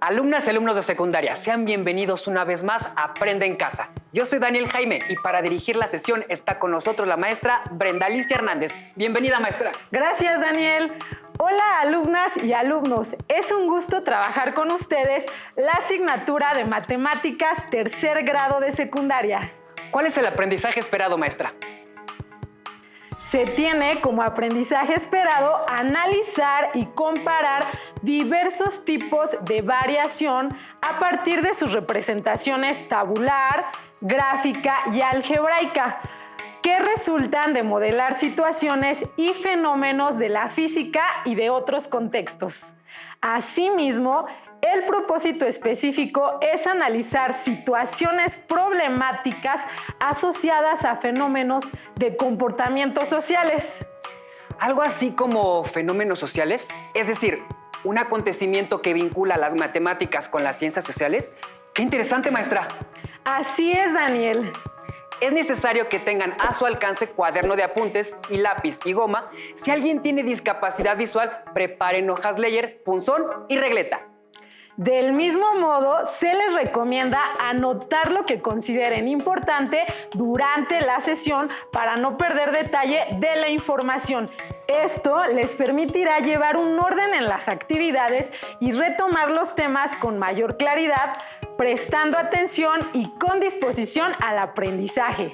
Alumnas y alumnos de secundaria, sean bienvenidos una vez más a Aprende en Casa. Yo soy Daniel Jaime y para dirigir la sesión está con nosotros la maestra Brenda Alicia Hernández. Bienvenida, maestra. Gracias, Daniel. Hola, alumnas y alumnos. Es un gusto trabajar con ustedes la asignatura de Matemáticas tercer grado de secundaria. ¿Cuál es el aprendizaje esperado, maestra? Se tiene como aprendizaje esperado analizar y comparar diversos tipos de variación a partir de sus representaciones tabular, gráfica y algebraica, que resultan de modelar situaciones y fenómenos de la física y de otros contextos. Asimismo, el propósito específico es analizar situaciones problemáticas asociadas a fenómenos de comportamientos sociales. ¿Algo así como fenómenos sociales? Es decir, un acontecimiento que vincula las matemáticas con las ciencias sociales. ¡Qué interesante, maestra! Así es, Daniel. Es necesario que tengan a su alcance cuaderno de apuntes y lápiz y goma. Si alguien tiene discapacidad visual, preparen hojas Leyer, punzón y regleta. Del mismo modo, se les recomienda anotar lo que consideren importante durante la sesión para no perder detalle de la información. Esto les permitirá llevar un orden en las actividades y retomar los temas con mayor claridad, prestando atención y con disposición al aprendizaje.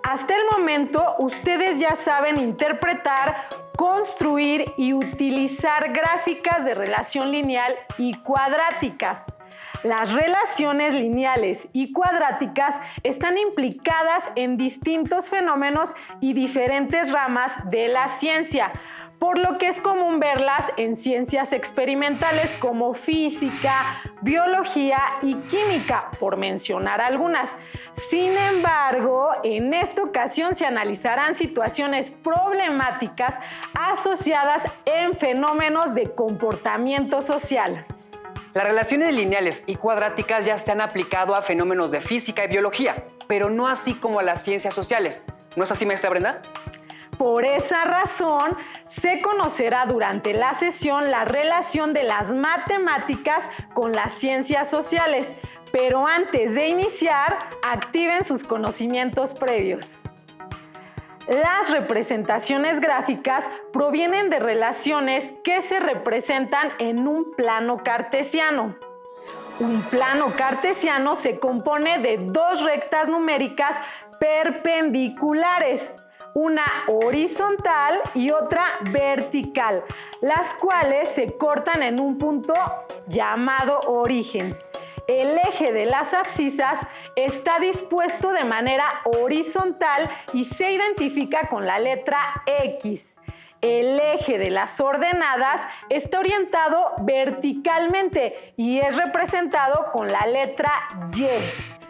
Hasta el momento, ustedes ya saben interpretar, construir y utilizar gráficas de relación lineal y cuadráticas. Las relaciones lineales y cuadráticas están implicadas en distintos fenómenos y diferentes ramas de la ciencia, por lo que es común verlas en ciencias experimentales como física, biología y química, por mencionar algunas. Sin embargo, en esta ocasión se analizarán situaciones problemáticas asociadas en fenómenos de comportamiento social. Las relaciones lineales y cuadráticas ya se han aplicado a fenómenos de física y biología, pero no así como a las ciencias sociales. ¿No es así, maestra Brenda? Por esa razón, se conocerá durante la sesión la relación de las matemáticas con las ciencias sociales, pero antes de iniciar, activen sus conocimientos previos. Las representaciones gráficas provienen de relaciones que se representan en un plano cartesiano. Un plano cartesiano se compone de dos rectas numéricas perpendiculares, una horizontal y otra vertical, las cuales se cortan en un punto llamado origen. El eje de las abscisas está dispuesto de manera horizontal y se identifica con la letra X. El eje de las ordenadas está orientado verticalmente y es representado con la letra Y.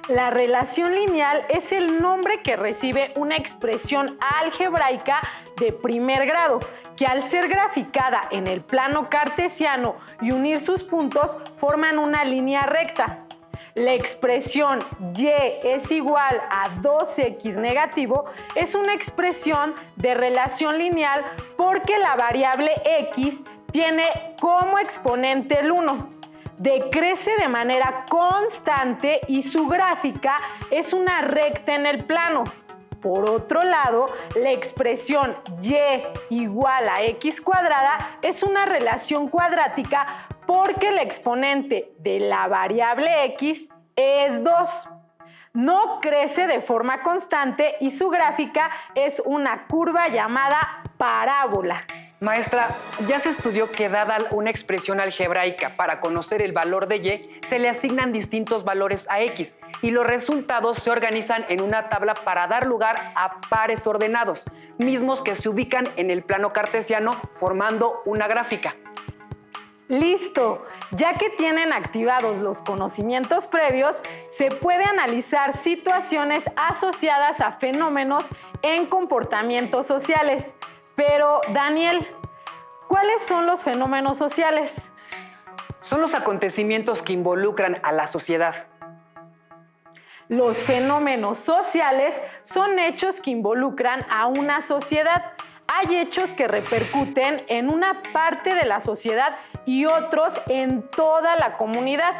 La relación lineal es el nombre que recibe una expresión algebraica de primer grado, que al ser graficada en el plano cartesiano y unir sus puntos forman una línea recta. La expresión y es igual a 2x negativo es una expresión de relación lineal porque la variable x tiene como exponente el 1. Decrece de manera constante y su gráfica es una recta en el plano. Por otro lado, la expresión y igual a x cuadrada es una relación cuadrática porque el exponente de la variable x es 2. No crece de forma constante y su gráfica es una curva llamada parábola. Maestra, ya se estudió que dada una expresión algebraica para conocer el valor de y, se le asignan distintos valores a x y los resultados se organizan en una tabla para dar lugar a pares ordenados, mismos que se ubican en el plano cartesiano formando una gráfica. ¡Listo! Ya que tienen activados los conocimientos previos, se puede analizar situaciones asociadas a fenómenos en comportamientos sociales. Pero, Daniel, ¿cuáles son los fenómenos sociales? Son los acontecimientos que involucran a la sociedad. Los fenómenos sociales son hechos que involucran a una sociedad. Hay hechos que repercuten en una parte de la sociedad y otros en toda la comunidad.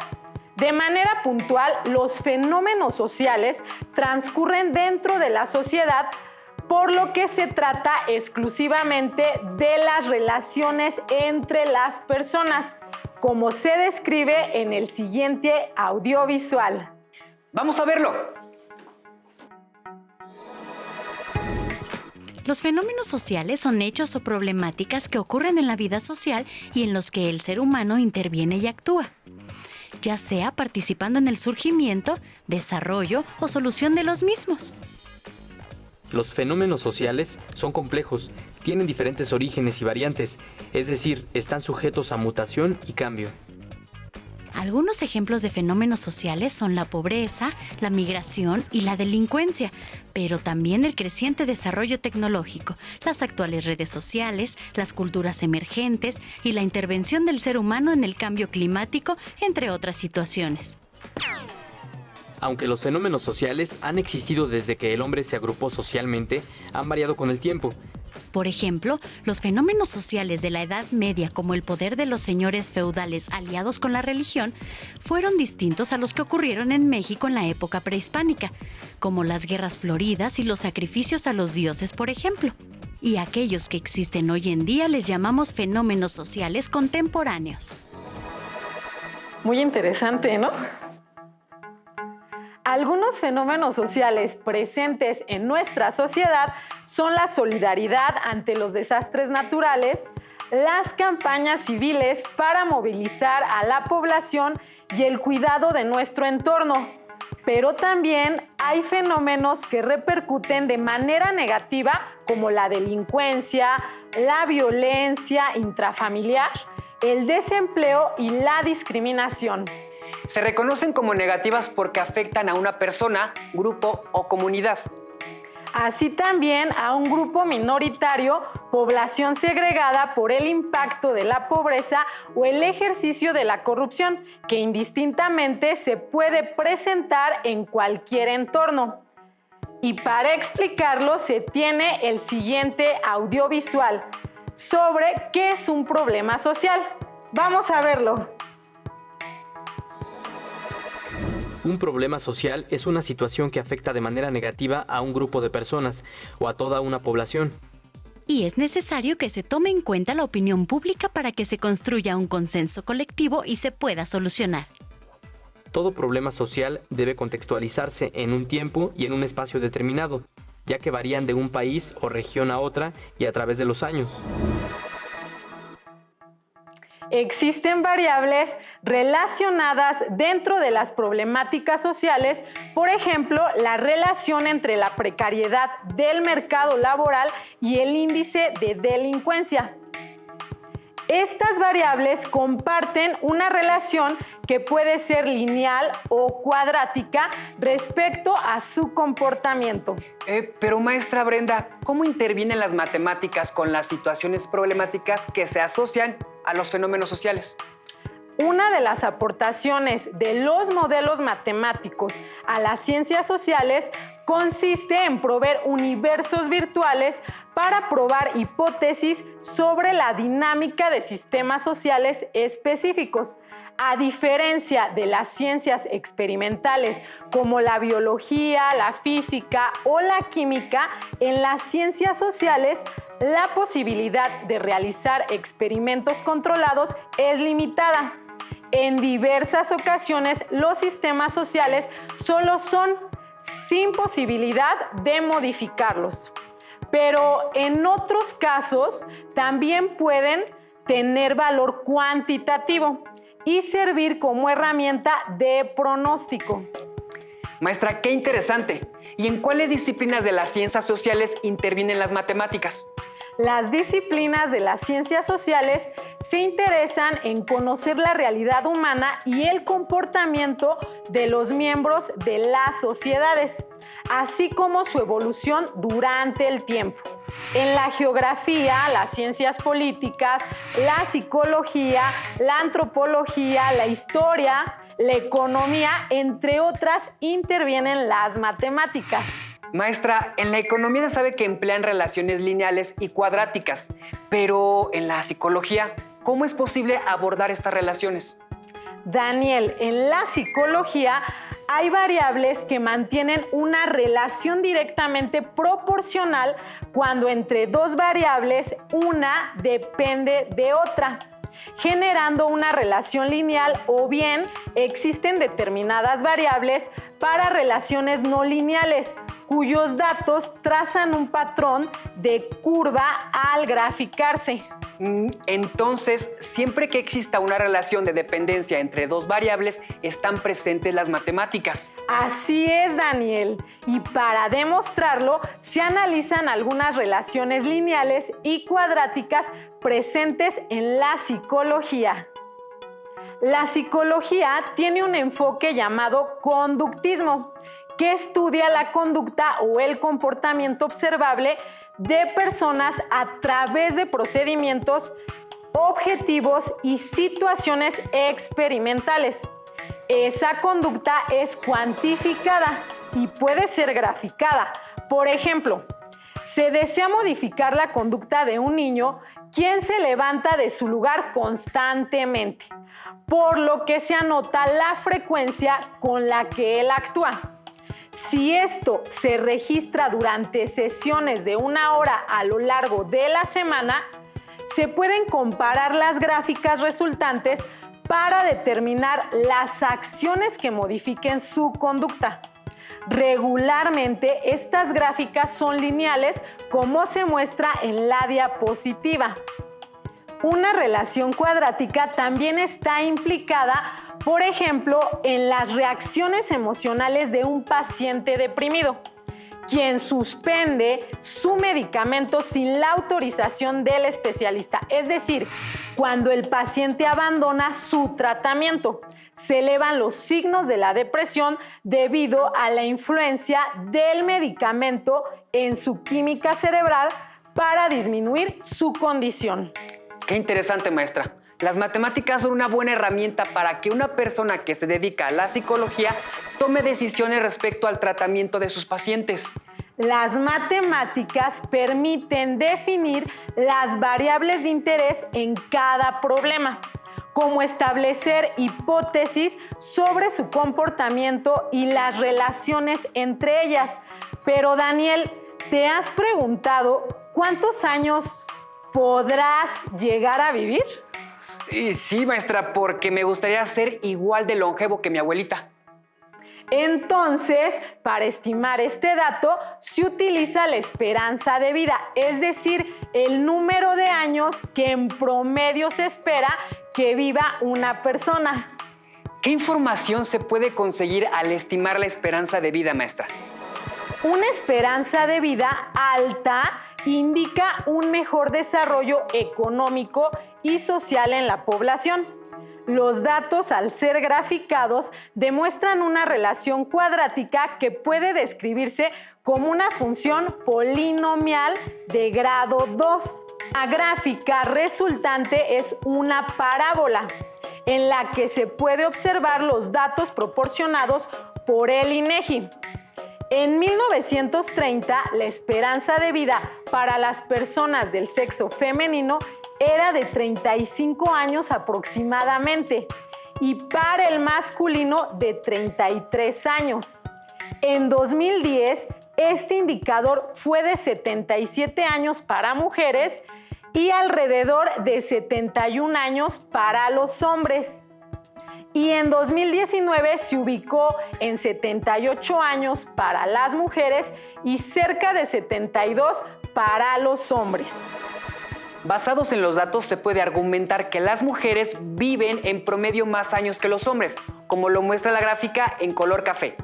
De manera puntual, los fenómenos sociales transcurren dentro de la sociedad, por lo que se trata exclusivamente de las relaciones entre las personas, como se describe en el siguiente audiovisual. ¡Vamos a verlo! Los fenómenos sociales son hechos o problemáticas que ocurren en la vida social y en los que el ser humano interviene y actúa, ya sea participando en el surgimiento, desarrollo o solución de los mismos. Los fenómenos sociales son complejos, tienen diferentes orígenes y variantes, es decir, están sujetos a mutación y cambio. Algunos ejemplos de fenómenos sociales son la pobreza, la migración y la delincuencia, pero también el creciente desarrollo tecnológico, las actuales redes sociales, las culturas emergentes y la intervención del ser humano en el cambio climático, entre otras situaciones. Aunque los fenómenos sociales han existido desde que el hombre se agrupó socialmente, han variado con el tiempo. Por ejemplo, los fenómenos sociales de la Edad Media, como el poder de los señores feudales aliados con la religión, fueron distintos a los que ocurrieron en México en la época prehispánica, como las guerras floridas y los sacrificios a los dioses, por ejemplo. Y aquellos que existen hoy en día les llamamos fenómenos sociales contemporáneos. Muy interesante, ¿no? Algunos fenómenos sociales presentes en nuestra sociedad son la solidaridad ante los desastres naturales, las campañas civiles para movilizar a la población y el cuidado de nuestro entorno. Pero también hay fenómenos que repercuten de manera negativa, como la delincuencia, la violencia intrafamiliar, el desempleo y la discriminación. Se reconocen como negativas porque afectan a una persona, grupo o comunidad. Así también a un grupo minoritario, población segregada por el impacto de la pobreza o el ejercicio de la corrupción, que indistintamente se puede presentar en cualquier entorno. Y para explicarlo se tiene el siguiente audiovisual sobre qué es un problema social. Vamos a verlo. Un problema social es una situación que afecta de manera negativa a un grupo de personas o a toda una población. Y es necesario que se tome en cuenta la opinión pública para que se construya un consenso colectivo y se pueda solucionar. Todo problema social debe contextualizarse en un tiempo y en un espacio determinado, ya que varían de un país o región a otra y a través de los años. Existen variables relacionadas dentro de las problemáticas sociales, por ejemplo, la relación entre la precariedad del mercado laboral y el índice de delincuencia. Estas variables comparten una relación que puede ser lineal o cuadrática respecto a su comportamiento. Pero maestra Brenda, ¿cómo intervienen las matemáticas con las situaciones problemáticas que se asocian a los fenómenos sociales? Una de las aportaciones de los modelos matemáticos a las ciencias sociales consiste en proveer universos virtuales para probar hipótesis sobre la dinámica de sistemas sociales específicos. A diferencia de las ciencias experimentales como la biología, la física o la química, en las ciencias sociales la posibilidad de realizar experimentos controlados es limitada. En diversas ocasiones, los sistemas sociales solo son sin posibilidad de modificarlos. Pero en otros casos también pueden tener valor cuantitativo y servir como herramienta de pronóstico. Maestra, qué interesante. ¿Y en cuáles disciplinas de las ciencias sociales intervienen las matemáticas? Las disciplinas de las ciencias sociales se interesan en conocer la realidad humana y el comportamiento de los miembros de las sociedades, así como su evolución durante el tiempo. En la geografía, las ciencias políticas, la psicología, la antropología, la historia, la economía, entre otras, intervienen las matemáticas. Maestra, en la economía se sabe que emplean relaciones lineales y cuadráticas, pero en la psicología, ¿Cómo es posible abordar estas relaciones? Daniel, en la psicología hay variables que mantienen una relación directamente proporcional cuando entre dos variables una depende de otra, generando una relación lineal, o bien existen determinadas variables para relaciones no lineales, cuyos datos trazan un patrón de curva al graficarse. Entonces, siempre que exista una relación de dependencia entre dos variables, están presentes las matemáticas. Así es, Daniel. Y para demostrarlo, se analizan algunas relaciones lineales y cuadráticas presentes en la psicología. La psicología tiene un enfoque llamado conductismo, que estudia la conducta o el comportamiento observable de personas a través de procedimientos objetivos y situaciones experimentales. Esa conducta es cuantificada y puede ser graficada. Por ejemplo, se desea modificar la conducta de un niño quien se levanta de su lugar constantemente, por lo que se anota la frecuencia con la que él actúa. Si esto se registra durante sesiones de 1 hora a lo largo de la semana, se pueden comparar las gráficas resultantes para determinar las acciones que modifiquen su conducta. Regularmente, estas gráficas son lineales, como se muestra en la diapositiva. Una relación cuadrática también está implicada, por ejemplo, en las reacciones emocionales de un paciente deprimido, quien suspende su medicamento sin la autorización del especialista. Es decir, cuando el paciente abandona su tratamiento, se elevan los signos de la depresión debido a la influencia del medicamento en su química cerebral para disminuir su condición. Qué interesante, maestra. Las matemáticas son una buena herramienta para que una persona que se dedica a la psicología tome decisiones respecto al tratamiento de sus pacientes. Las matemáticas permiten definir las variables de interés en cada problema, como establecer hipótesis sobre su comportamiento y las relaciones entre ellas. Pero Daniel, ¿te has preguntado cuántos años podrás llegar a vivir? Y sí, maestra, porque me gustaría ser igual de longevo que mi abuelita. Entonces, para estimar este dato, se utiliza la esperanza de vida, es decir, el número de años que en promedio se espera que viva una persona. ¿Qué información se puede conseguir al estimar la esperanza de vida, maestra? Una esperanza de vida alta indica un mejor desarrollo económico y social en la población. Los datos, al ser graficados, demuestran una relación cuadrática que puede describirse como una función polinomial de grado 2. La gráfica resultante es una parábola en la que se puede observar los datos proporcionados por el INEGI. En 1930, la esperanza de vida para las personas del sexo femenino era de 35 años aproximadamente y para el masculino de 33 años. En 2010, este indicador fue de 77 años para mujeres y alrededor de 71 años para los hombres. Y en 2019 se ubicó en 78 años para las mujeres y cerca de 72 para los hombres. Basados en los datos, se puede argumentar que las mujeres viven en promedio más años que los hombres, como lo muestra la gráfica en color café.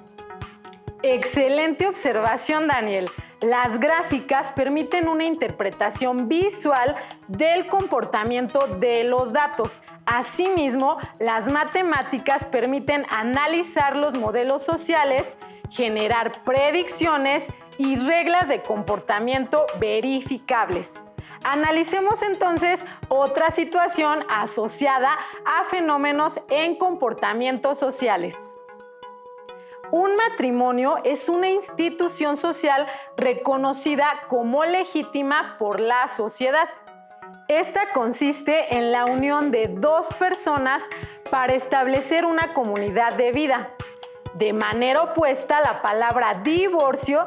Excelente observación, Daniel. Las gráficas permiten una interpretación visual del comportamiento de los datos. Asimismo, las matemáticas permiten analizar los modelos sociales, generar predicciones y reglas de comportamiento verificables. Analicemos entonces otra situación asociada a fenómenos en comportamientos sociales. Un matrimonio es una institución social reconocida como legítima por la sociedad. Esta consiste en la unión de dos personas para establecer una comunidad de vida. De manera opuesta, la palabra divorcio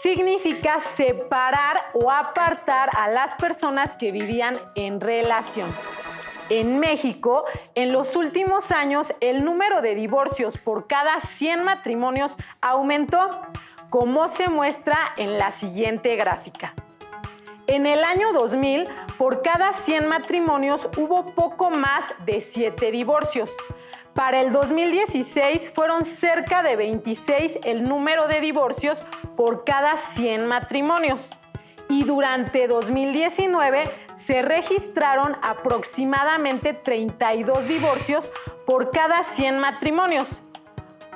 significa separar o apartar a las personas que vivían en relación. En México, en los últimos años, el número de divorcios por cada 100 matrimonios aumentó, como se muestra en la siguiente gráfica. En el año 2000, por cada 100 matrimonios hubo poco más de 7 divorcios. Para el 2016 fueron cerca de 26 el número de divorcios por cada 100 matrimonios. Y durante 2019 se registraron aproximadamente 32 divorcios por cada 100 matrimonios.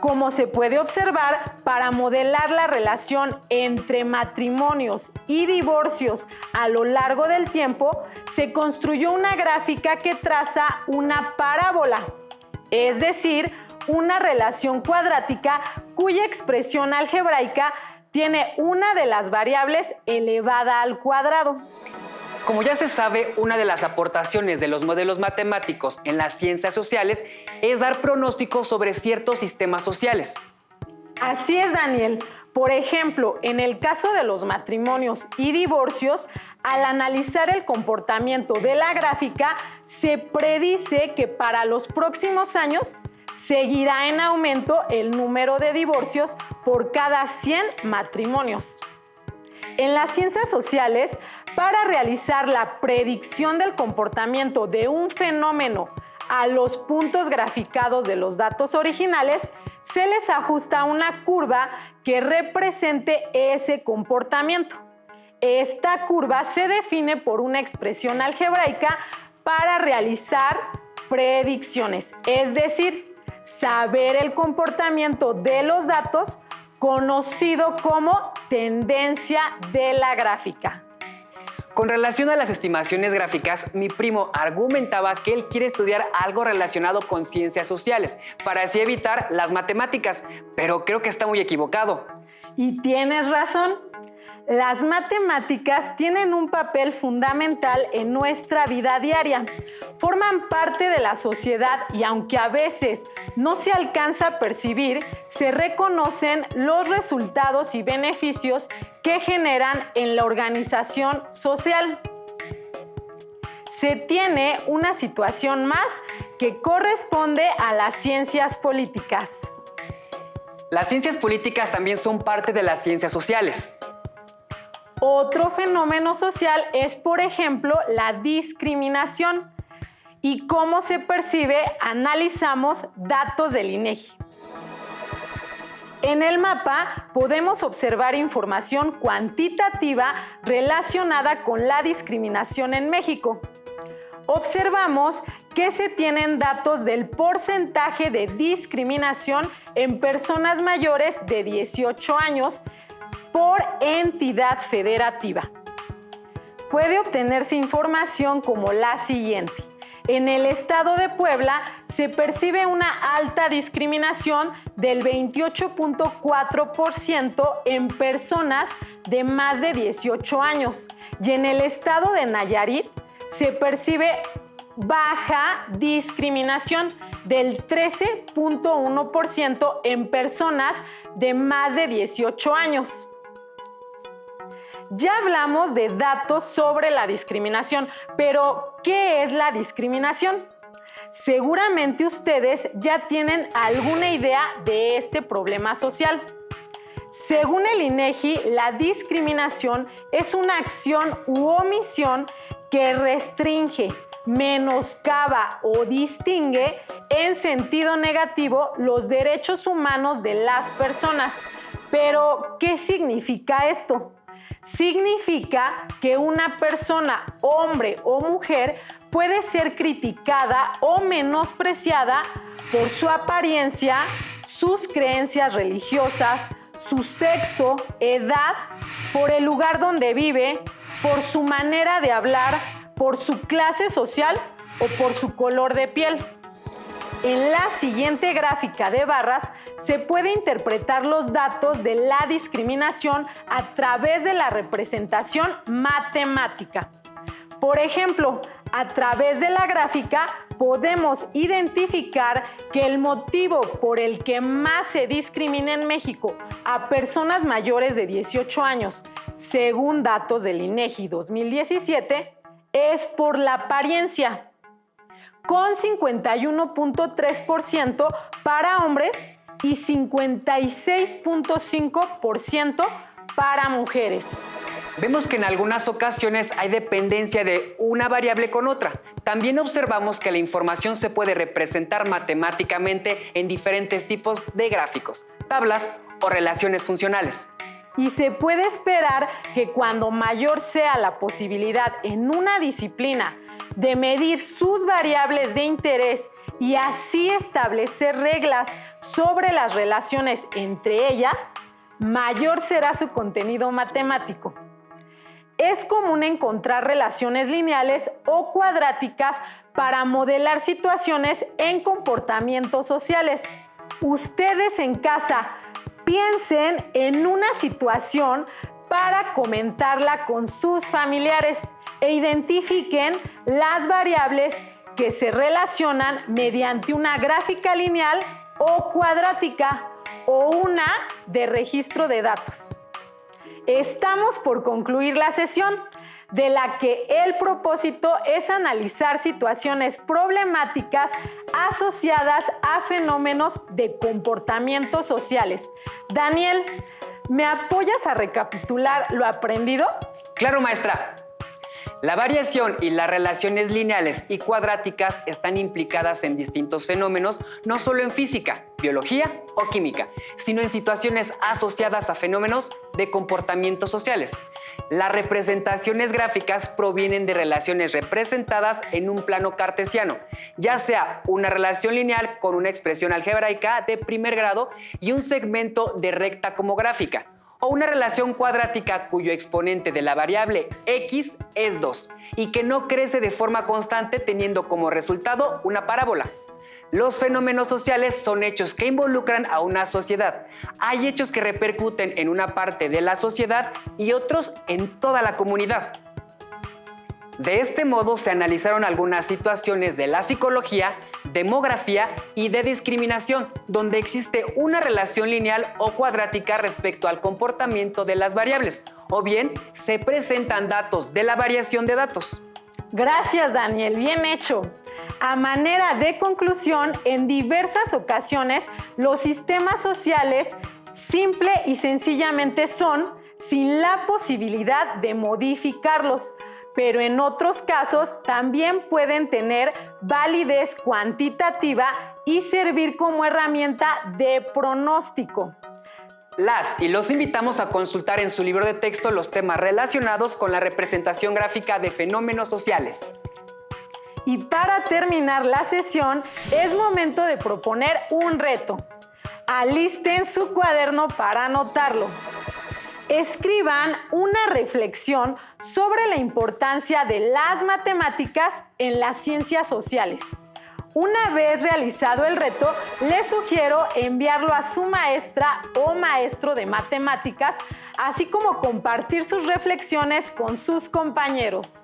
Como se puede observar, para modelar la relación entre matrimonios y divorcios a lo largo del tiempo, se construyó una gráfica que traza una parábola, es decir, una relación cuadrática cuya expresión algebraica tiene una de las variables elevada al cuadrado. Como ya se sabe, una de las aportaciones de los modelos matemáticos en las ciencias sociales es dar pronósticos sobre ciertos sistemas sociales. Así es, Daniel. Por ejemplo, en el caso de los matrimonios y divorcios, al analizar el comportamiento de la gráfica, se predice que para los próximos años seguirá en aumento el número de divorcios por cada 100 matrimonios. En las ciencias sociales, para realizar la predicción del comportamiento de un fenómeno a los puntos graficados de los datos originales, se les ajusta una curva que represente ese comportamiento. Esta curva se define por una expresión algebraica para realizar predicciones, es decir, saber el comportamiento de los datos, conocido como tendencia de la gráfica. Con relación a las estimaciones gráficas, mi primo argumentaba que él quiere estudiar algo relacionado con ciencias sociales, para así evitar las matemáticas, pero creo que está muy equivocado. Y tienes razón. Las matemáticas tienen un papel fundamental en nuestra vida diaria. Forman parte de la sociedad y aunque a veces no se alcanza a percibir, se reconocen los resultados y beneficios que generan en la organización social. Se tiene una situación más que corresponde a las ciencias políticas. Las ciencias políticas también son parte de las ciencias sociales. Otro fenómeno social es, por ejemplo, la discriminación. ¿Y cómo se percibe? Analizamos datos del INEGI. En el mapa podemos observar información cuantitativa relacionada con la discriminación en México. Observamos que se tienen datos del porcentaje de discriminación en personas mayores de 18 años por entidad federativa. Puede obtenerse información como la siguiente. En el estado de Puebla se percibe una alta discriminación del 28.4% en personas de más de 18 años y en el estado de Nayarit se percibe baja discriminación del 13.1% en personas de más de 18 años. Ya hablamos de datos sobre la discriminación, pero ¿qué es la discriminación? Seguramente ustedes ya tienen alguna idea de este problema social. Según el INEGI, la discriminación es una acción u omisión que restringe, menoscaba o distingue en sentido negativo los derechos humanos de las personas. Pero, ¿qué significa esto? Significa que una persona, hombre o mujer, puede ser criticada o menospreciada por su apariencia, sus creencias religiosas, su sexo, edad, por el lugar donde vive, por su manera de hablar, por su clase social o por su color de piel. En la siguiente gráfica de barras se puede interpretar los datos de la discriminación a través de la representación matemática. Por ejemplo, a través de la gráfica podemos identificar que el motivo por el que más se discrimina en México a personas mayores de 18 años, según datos del INEGI 2017, es por la apariencia, con 51.3% para hombres y 56.5% para mujeres. Vemos que en algunas ocasiones hay dependencia de una variable con otra. También observamos que la información se puede representar matemáticamente en diferentes tipos de gráficos, tablas o relaciones funcionales. Y se puede esperar que cuando mayor sea la posibilidad en una disciplina de medir sus variables de interés y así establecer reglas sobre las relaciones entre ellas, mayor será su contenido matemático. Es común encontrar relaciones lineales o cuadráticas para modelar situaciones en comportamientos sociales. Ustedes en casa piensen en una situación para comentarla con sus familiares e identifiquen las variables que se relacionan mediante una gráfica lineal o cuadrática o una de registro de datos. Estamos por concluir la sesión, de la que el propósito es analizar situaciones problemáticas asociadas a fenómenos de comportamientos sociales. Daniel, ¿me apoyas a recapitular lo aprendido? Claro, maestra. La variación y las relaciones lineales y cuadráticas están implicadas en distintos fenómenos, no solo en física, biología o química, sino en situaciones asociadas a fenómenos de comportamientos sociales. Las representaciones gráficas provienen de relaciones representadas en un plano cartesiano, ya sea una relación lineal con una expresión algebraica de primer grado y un segmento de recta como gráfica, o una relación cuadrática cuyo exponente de la variable x es 2 y que no crece de forma constante teniendo como resultado una parábola. Los fenómenos sociales son hechos que involucran a una sociedad. Hay hechos que repercuten en una parte de la sociedad y otros en toda la comunidad. De este modo se analizaron algunas situaciones de la psicología, demografía y de discriminación, donde existe una relación lineal o cuadrática respecto al comportamiento de las variables, o bien se presentan datos de la variación de datos. Gracias, Daniel, bien hecho. A manera de conclusión, en diversas ocasiones, los sistemas sociales simple y sencillamente son sin la posibilidad de modificarlos, pero en otros casos también pueden tener validez cuantitativa y servir como herramienta de pronóstico. Las y los invitamos a consultar en su libro de texto los temas relacionados con la representación gráfica de fenómenos sociales. Y para terminar la sesión, es momento de proponer un reto. Alisten su cuaderno para anotarlo. Escriban una reflexión sobre la importancia de las matemáticas en las ciencias sociales. Una vez realizado el reto, les sugiero enviarlo a su maestra o maestro de matemáticas, así como compartir sus reflexiones con sus compañeros.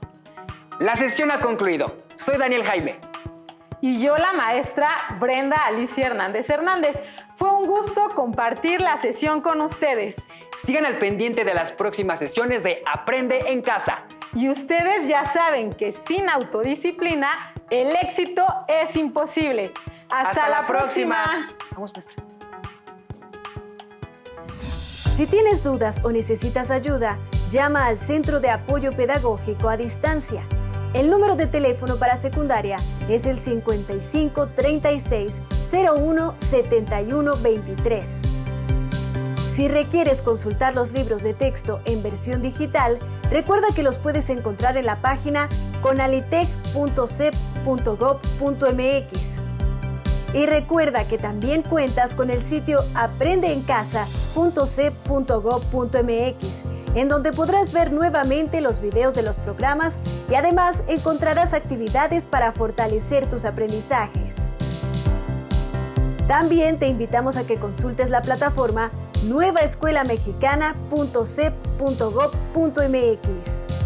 La sesión ha concluido. Soy Daniel Jaime. Y yo, la maestra Brenda Alicia Hernández Hernández. Fue un gusto compartir la sesión con ustedes. Sigan al pendiente de las próximas sesiones de Aprende en Casa. Y ustedes ya saben que sin autodisciplina, el éxito es imposible. ¡Hasta la próxima! Vamos, maestra. Si tienes dudas o necesitas ayuda, llama al Centro de Apoyo Pedagógico a Distancia. El número de teléfono para secundaria es el 55 36 01 71 23. Si requieres consultar los libros de texto en versión digital, recuerda que los puedes encontrar en la página conalitec.cep.gov.mx. Y recuerda que también cuentas con el sitio aprendeencasa.cep.gov.mx, en donde podrás ver nuevamente los videos de los programas y además encontrarás actividades para fortalecer tus aprendizajes. También te invitamos a que consultes la plataforma nuevaescuelamexicana.cep.gov.mx.